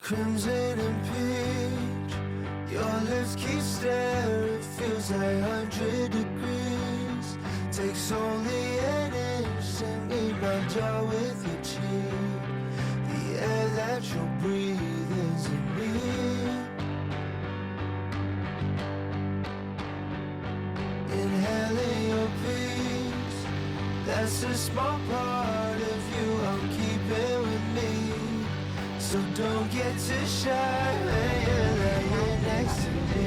Crimson and peach, your lips keep staring. It feels like 100 degrees. Takes only an inch to meet my jaw with your cheek. The air that you breathe is in me. Inhaling your peace, that's a small part of you I'm keeping with me. So don't get too shy when you're laying next to me.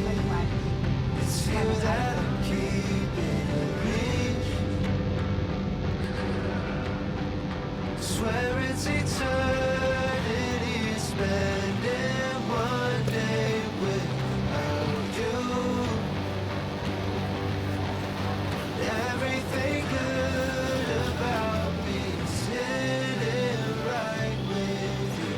It's you that I'm keeping in reach. Swear it's eternity spending one day without you. Everything good about me is sitting right with you.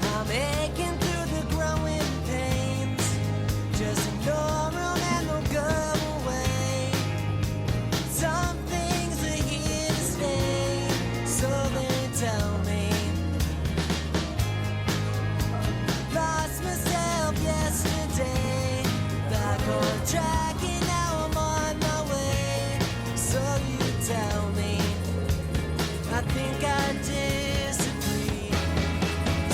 I'm aching through the growing pains. Just ignore 'em and they'll go away. Some things are here to stay, so they tell me. Lost myself yesterday, back on track and now I'm on my way. So you tell me, I think I disagree.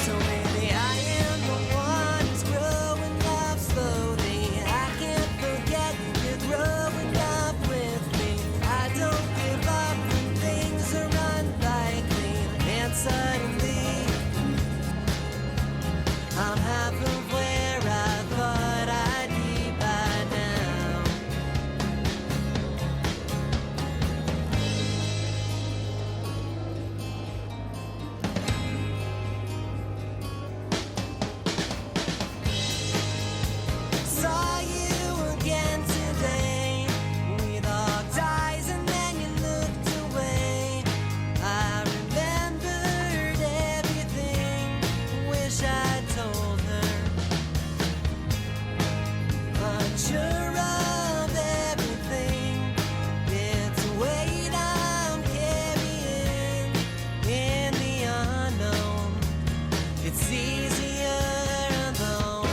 So maybe I am the one who's growing up slowly. I can't forget you're growing up with me. I don't give up when things are unlikely. And suddenly, I'm half of where I thought I'd be by now. Saw you again today. We locked eyes and then you looked away. I remembered everything. Wish I told her. Unsure of everything. It's a weight I'm carrying in the unknown. It's easier alone.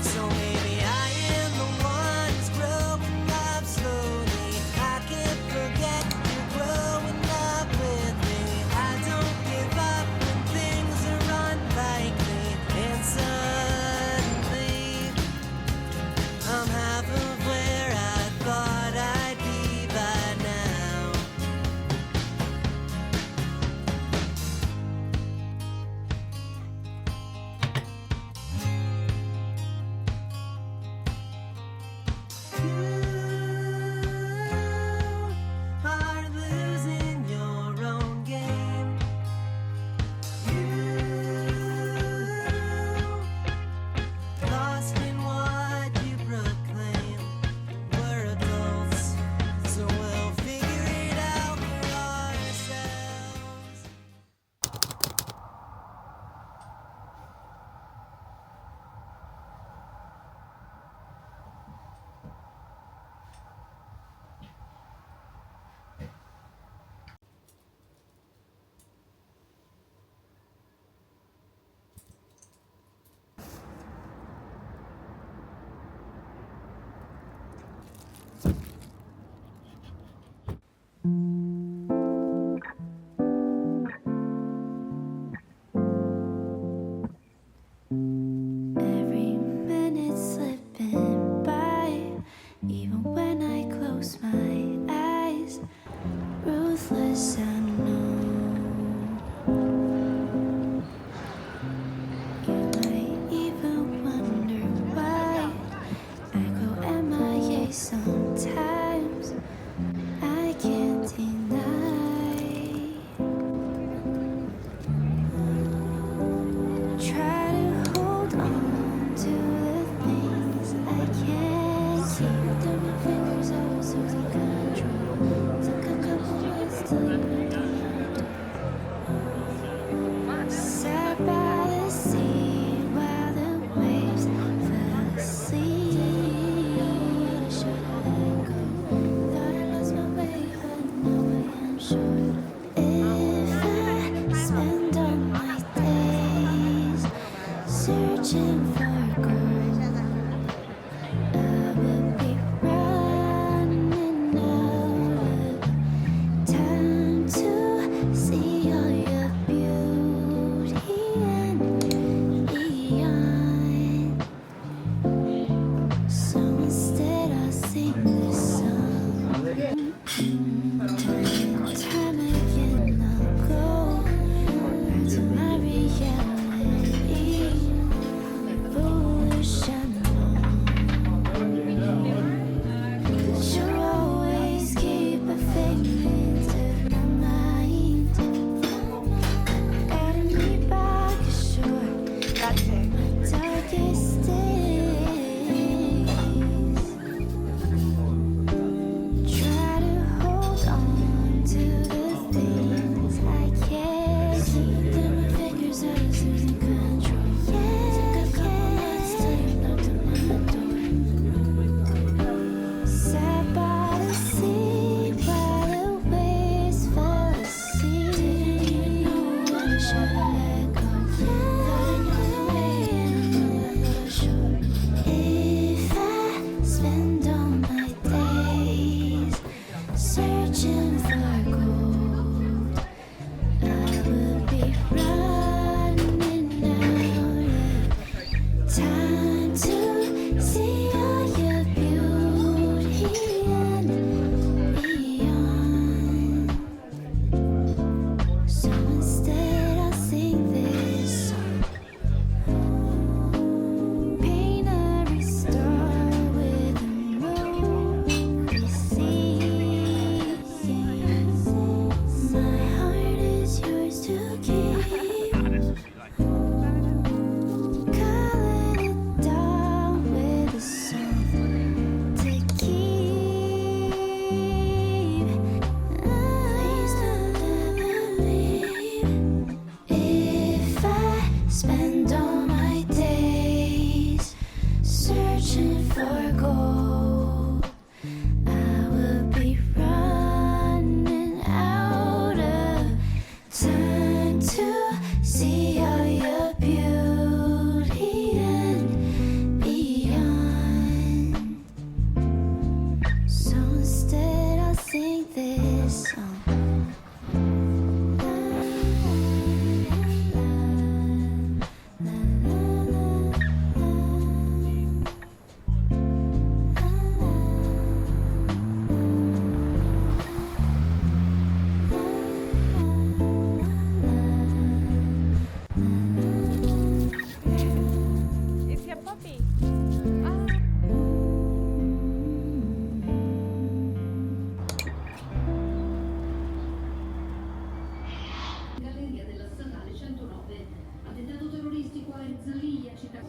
So maybe I am the one who's growing up slowly. I can't forget you're growing up with me. I don't give up when things are unlikely. And suddenly, I'm half of where I thought I'd be by now. by the sea while the waves fell asleep. Should I let go? Thought I lost my way, but now I am sure. If I spend all my days searching for gold, I will be running out of time to see all your beauty and beyond. So instead I'll sing this song. Time again I'll go back to my reality. Foolish I know that you always keep a figment of my mind, guiding me back ashore. My darkest days, try to hold on to the things I can't see. Then my fingers are losing control. Took a couple months till you knocked on my door. Sat by the sea while the waves fell asleep. Didn't know when I should let go. Thought I knew the way and I'm not sure. If I spend all my days searching for gold, I will be running out of time to see all your beauty and beyond. So instead I'll sing this song. Paint every star with a movie scene. My heart is yours to keep. Calling it down with a song to keep. Please don't let me leave. If I spend all my days searching for gold, I will be running out of time to see all your beauty and beyond. So instead I'll sing this song. It's your puppy. Galleria della statale 109. Attentato terroristico a Erzulia, città.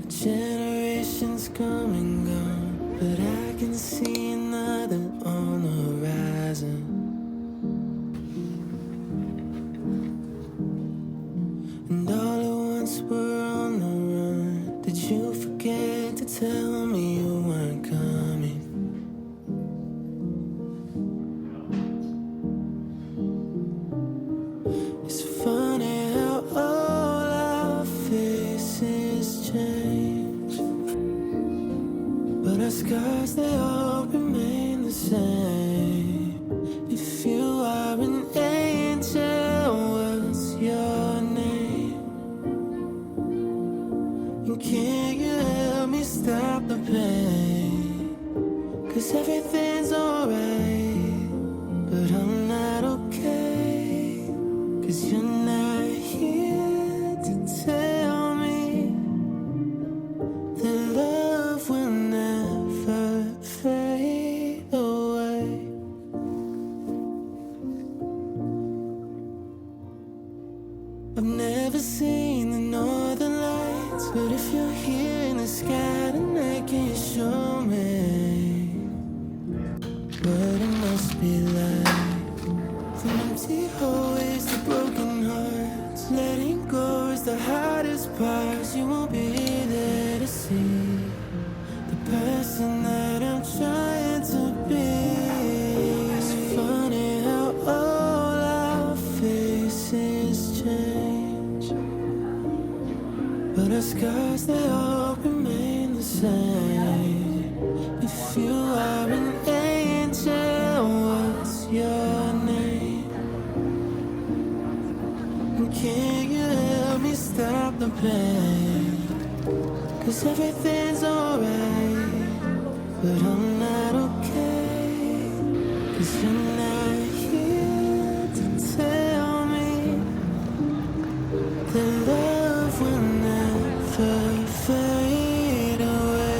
Generations come and gone, but I can see another on the horizon. And all at once we're on tell me you weren't coming. It's funny how all our faces change, but our scars, they all remain the same. If you are an angel, what's your name? And can you help me stop the pain? 'Cause everything's alright, but I'm not okay. 'Cause you're not here to tell me that love will never fade away. I've never seen the northern lights, but if you're here in the sky tonight, can you show me what it must be like? From empty hallways to broken hearts, letting go is the hardest part. You won't be there to see the person that I'm trying to be. It's funny how all our faces change, but our scars, they all remain the same. If you are an angel, what's your name? And can you help me stop the pain? 'Cause everything's alright, but I'm not okay. 'Cause you're not here to tell me that love will never fade away.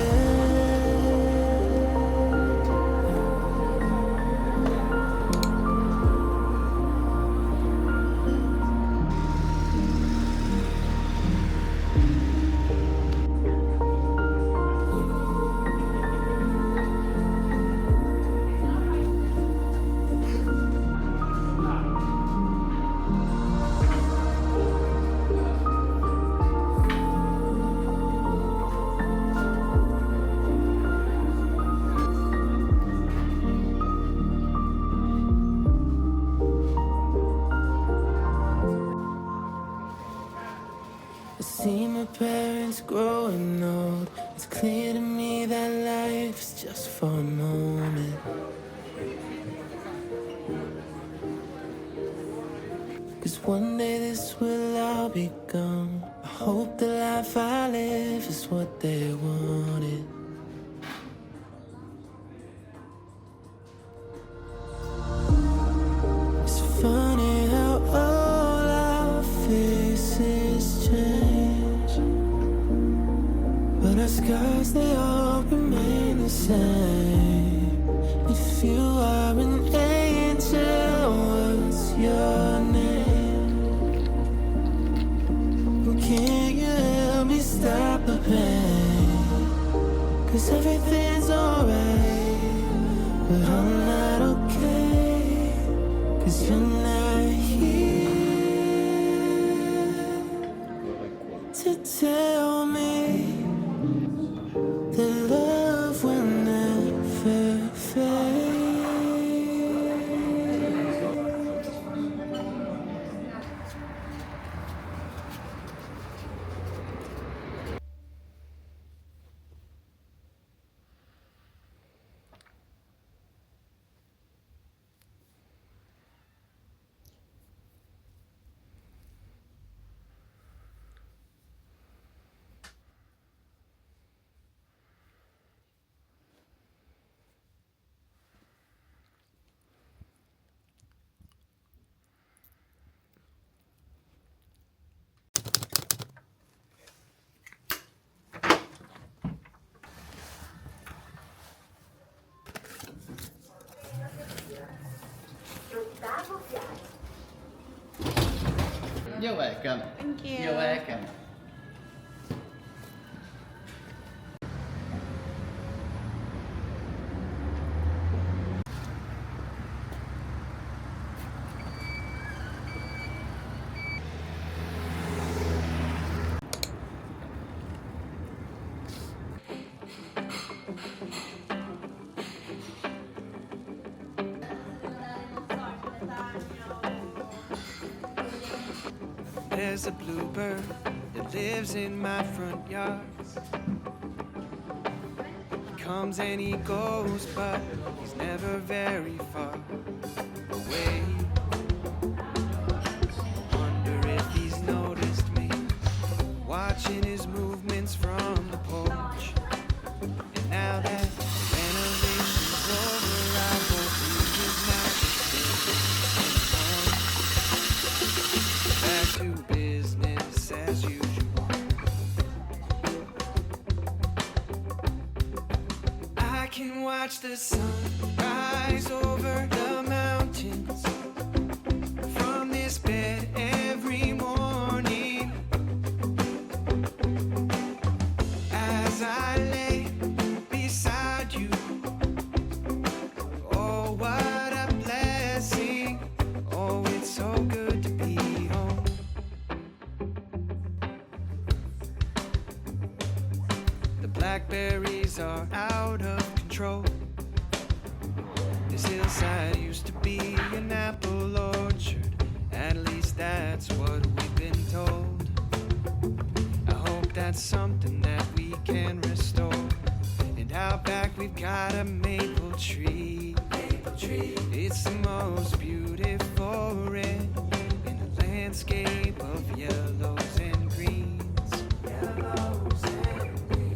I see my parents growing old. It's clear to me that life is just for a moment. 'Cause one day this will all be gone. I hope the life I live is what they wanted. It's funny how all our faces change, but our scars, they all remain the same. If you are an angel, what's your name? And can you help me stop the pain? 'Cause everything's alright, but I'm not okay. 'Cause you're not here to tell me that love will never fade. You're welcome. Thank you. You're welcome. There's a bluebird that lives in my front yard. He comes and he goes, but he's never very far away. Wonder if he's noticed me, watching his movements from the porch. And now that the renovation's over, I hope he is not mistaken. Back to business as usual. I can watch the sun rise over the mountains from this bed every morning. As I lay beside you, oh, what a blessing. Oh, it's so good to be home. The blackberries are out of control. This hillside used to be an apple orchard. At least that's what we've been told. I hope that's something that we can restore. And out back we've got a maple tree. It's the most beautiful red in a landscape of yellows and greens.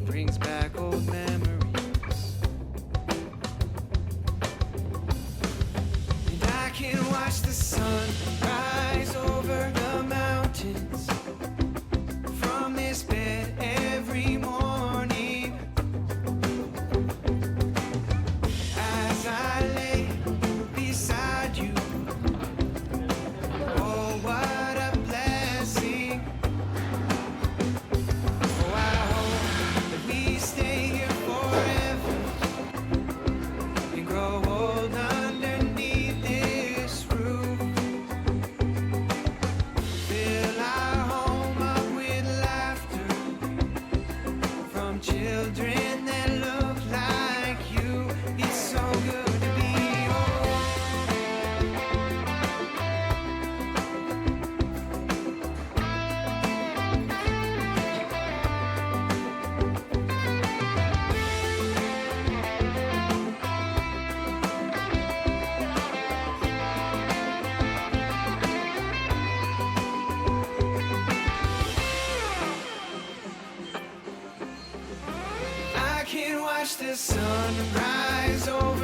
Brings back old memories. And I can watch the sun rise over the mountains from this bed every morning. As I lay beside you, oh, what a blessing. Oh, I hope that we stay here forever and grow old underneath this roof. Fill our home up with laughter from children that look like you. It's so good to be home. I can watch the sun rise over